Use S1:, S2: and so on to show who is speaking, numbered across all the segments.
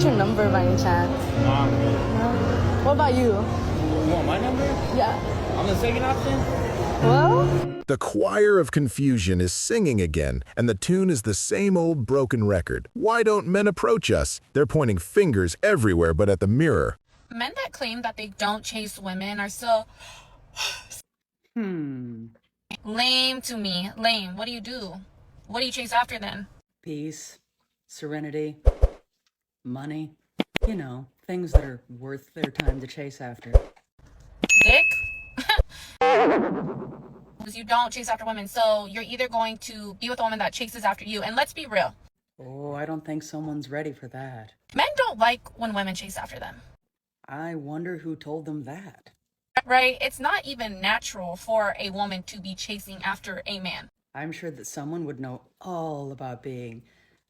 S1: get your number by any chance?
S2: Nah,
S1: No? What about you?
S2: you want my number?
S1: Yeah.
S2: I'm the second option.
S1: Well?
S3: The choir of confusion is singing again, and the tune is the same old broken record. Why don't men approach us? They're pointing fingers everywhere but at the mirror.
S4: Men that claim that they don't chase women are so lame to me. Lame. What do you do? What do you chase after then?
S5: Peace, serenity, money. You know, things that are worth their time to chase after.
S4: Dick? Because you don't chase after women, so you're either going to be with a woman that chases after you, and let's be real.
S5: Oh, I don't think someone's ready for that.
S4: Men don't like when women chase after them.
S5: I wonder who told them that.
S4: Right? It's not even natural for a woman to be chasing after a man.
S5: I'm sure that someone would know all about being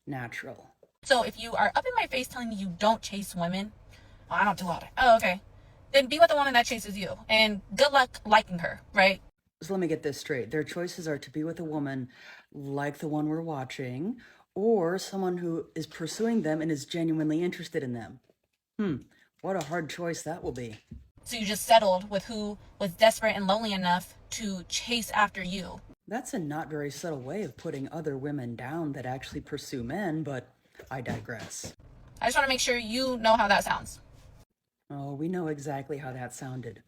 S5: natural.
S4: So if you are up in my face telling me you don't chase women, well, I don't do all that. Oh, okay. Then be with a woman that chases you, and good luck liking her, right?
S5: So let me get this straight. Their choices are to be with a woman like the one we're watching, or someone who is pursuing them and is genuinely interested in them. What a hard choice that will be.
S4: So you just settled with who was desperate and lonely enough to chase after you.
S5: That's a not very subtle way of putting other women down that actually pursue men, but I digress.
S4: I just want to make sure you know how that sounds.
S5: Oh, we know exactly how that sounded.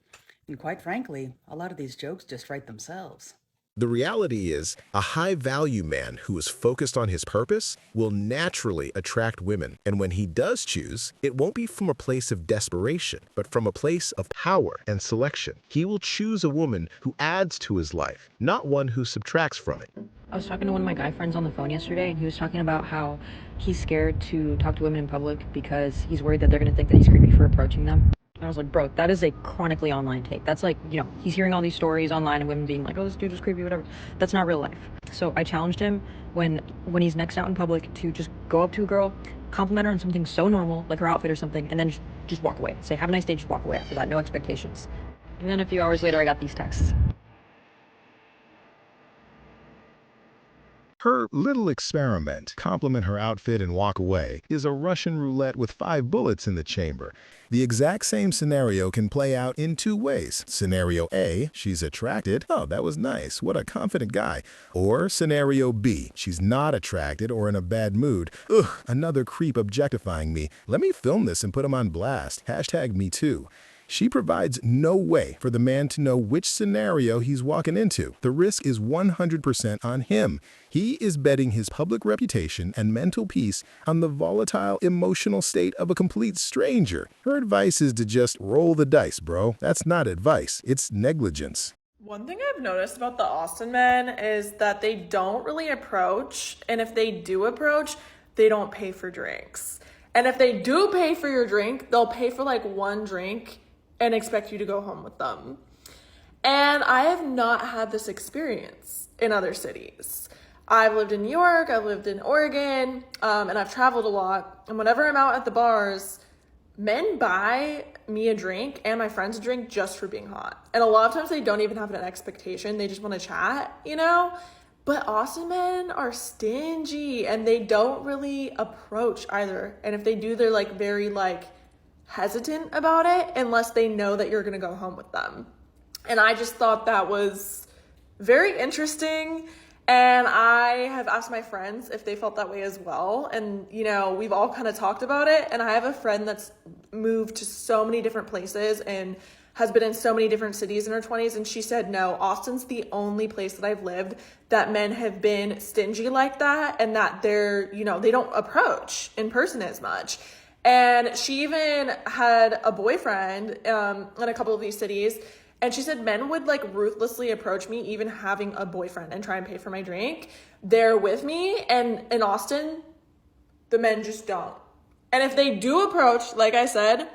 S5: And quite frankly, a lot of these jokes just write themselves.
S3: The reality is, a high-value man who is focused on his purpose will naturally attract women. And when he does choose, it won't be from a place of desperation, but from a place of power and selection. He will choose a woman who adds to his life, not one who subtracts from it.
S6: I was talking to one of my guy friends on the phone yesterday, and he was talking about how he's scared to talk to women in public because he's worried that they're going to think that he's creepy for approaching them. And I was like, bro, that is a chronically online take. That's like, he's hearing all these stories online of women being like, oh, this dude is creepy, whatever. That's not real life. So I challenged him when he's next out in public to just go up to a girl, compliment her on something so normal, like her outfit or something, and then just walk away. Say, have a nice day, just walk away after that, no expectations. And then a few hours later, I got these texts.
S3: Her little experiment, compliment her outfit and walk away, is a Russian roulette with 5 bullets in the chamber. The exact same scenario can play out in 2 ways. Scenario A, she's attracted. Oh, that was nice. What a confident guy. Or Scenario B, she's not attracted or in a bad mood. Ugh, another creep objectifying me. Let me film this and put him on blast. #MeToo. She provides no way for the man to know which scenario he's walking into. The risk is 100% on him. He is betting his public reputation and mental peace on the volatile emotional state of a complete stranger. Her advice is to just roll the dice, bro. That's not advice, it's negligence.
S7: One thing I've noticed about the Austin men is that they don't really approach, and if they do approach, they don't pay for drinks. And if they do pay for your drink, they'll pay for like 1 drink and expect you to go home with them. And I have not had this experience in other cities. I've lived in New York, I've lived in Oregon, and I've traveled a lot. And whenever I'm out at the bars, men buy me a drink and my friends a drink just for being hot. And a lot of times they don't even have an expectation. They just want to chat, But Austin men are stingy and they don't really approach either. And if they do, they're like very hesitant about it unless they know that you're going to go home with them. And I just thought that was very interesting. And I have asked my friends if they felt that way as well. And, we've all kind of talked about it. And I have a friend that's moved to so many different places and has been in so many different cities in her 20s. And she said, no, Austin's the only place that I've lived that men have been stingy like that. And that they're, they don't approach in person as much. And she even had a boyfriend in a couple of these cities. And she said men would ruthlessly approach me, even having a boyfriend, and try and pay for my drink. They're with me. And in Austin, the men just don't. And if they do approach, like I said,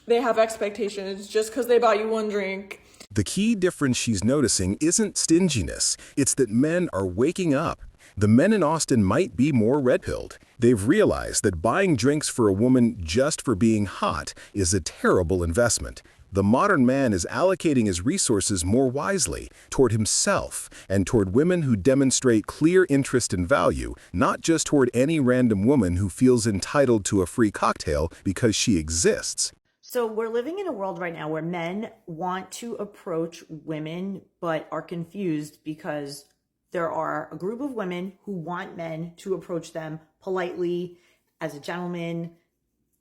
S7: they have expectations just because they bought you 1 drink.
S3: The key difference she's noticing isn't stinginess. It's that men are waking up. The men in Austin might be more red-pilled. They've realized that buying drinks for a woman just for being hot is a terrible investment. The modern man is allocating his resources more wisely toward himself and toward women who demonstrate clear interest and value, not just toward any random woman who feels entitled to a free cocktail because she exists.
S8: So we're living in a world right now where men want to approach women but are confused because there are a group of women who want men to approach them politely as a gentleman,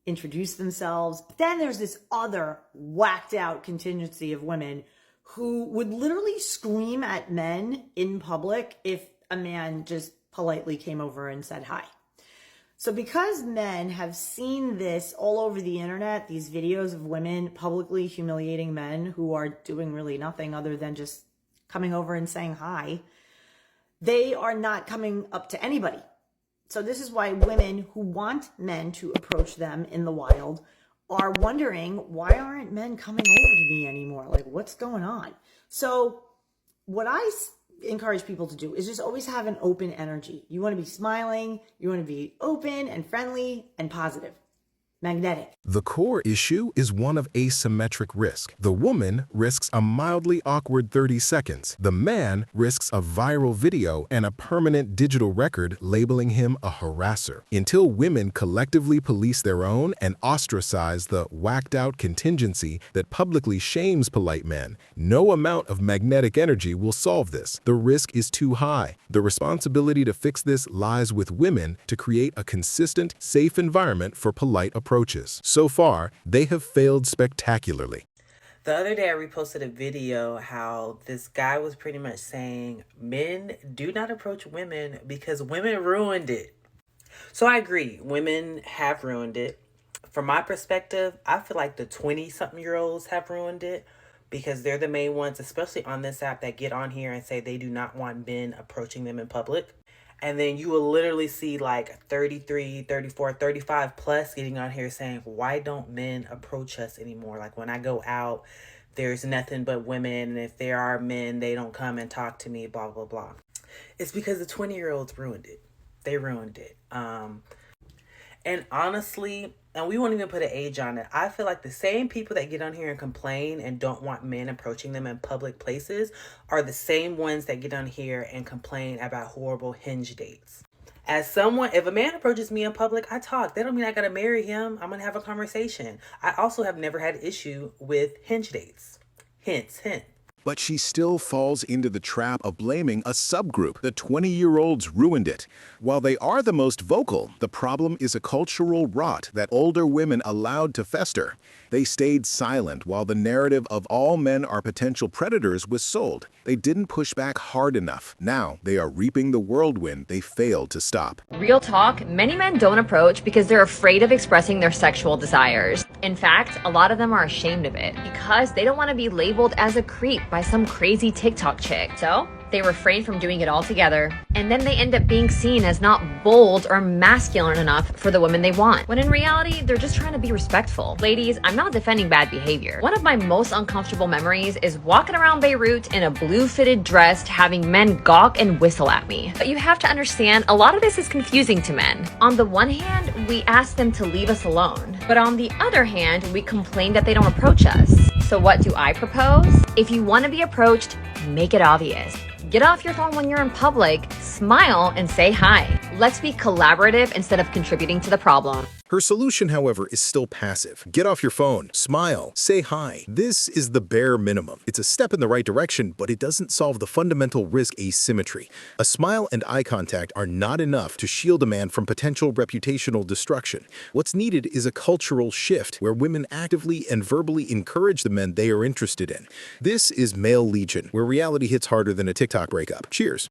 S8: introduce themselves. Then there's this other whacked out contingency of women who would literally scream at men in public if a man just politely came over and said hi. So because men have seen this all over the internet, these videos of women publicly humiliating men who are doing really nothing other than just coming over and saying hi, they are not coming up to anybody. So this is why women who want men to approach them in the wild are wondering, why aren't men coming over to me anymore? Like, what's going on? So what I encourage people to do is just always have an open energy. You want to be smiling, you want to be open and friendly and positive. Magnetic.
S3: The core issue is one of asymmetric risk. The woman risks a mildly awkward 30 seconds. The man risks a viral video and a permanent digital record labeling him a harasser. Until women collectively police their own and ostracize the whacked-out contingency that publicly shames polite men, no amount of magnetic energy will solve this. The risk is too high. The responsibility to fix this lies with women to create a consistent, safe environment for polite approaches. So far, they have failed spectacularly.
S9: The other day I reposted a video how this guy was pretty much saying men do not approach women because women ruined it. So I agree, women have ruined it. From my perspective, I feel like the 20-something-year-olds have ruined it because they're the main ones, especially on this app, that get on here and say they do not want men approaching them in public. And then you will literally see like 33, 34, 35 plus getting on here saying, why don't men approach us anymore? Like when I go out, there's nothing but women. And if there are men, they don't come and talk to me, blah, blah, blah. It's because the 20-year-olds ruined it. They ruined it. And honestly, and we won't even put an age on it, I feel like the same people that get on here and complain and don't want men approaching them in public places are the same ones that get on here and complain about horrible Hinge dates. As someone, if a man approaches me in public, I talk. That don't mean I gotta marry him. I'm gonna have a conversation. I also have never had an issue with Hinge dates. Hint.
S3: But she still falls into the trap of blaming a subgroup. The 20-year-olds ruined it. While they are the most vocal, the problem is a cultural rot that older women allowed to fester. They stayed silent while the narrative of all men are potential predators was sold. They didn't push back hard enough. Now they are reaping the whirlwind they failed to stop.
S10: Real talk, many men don't approach because they're afraid of expressing their sexual desires. In fact, a lot of them are ashamed of it because they don't want to be labeled as a creep by some crazy TikTok chick. So they refrain from doing it altogether, and then they end up being seen as not bold or masculine enough for the women they want, when in reality, they're just trying to be respectful. Ladies, I'm not defending bad behavior. One of my most uncomfortable memories is walking around Beirut in a blue fitted dress, having men gawk and whistle at me. But you have to understand, a lot of this is confusing to men. On the one hand, we ask them to leave us alone, but on the other hand, we complain that they don't approach us. So what do I propose? If you want to be approached, make it obvious. Get off your phone when you're in public, smile, and say hi. Let's be collaborative instead of contributing to the problem.
S3: Her solution, however, is still passive. Get off your phone, smile, say hi. This is the bare minimum. It's a step in the right direction, but it doesn't solve the fundamental risk asymmetry. A smile and eye contact are not enough to shield a man from potential reputational destruction. What's needed is a cultural shift where women actively and verbally encourage the men they are interested in. This is Male Legion, where reality hits harder than a TikTok breakup. Cheers.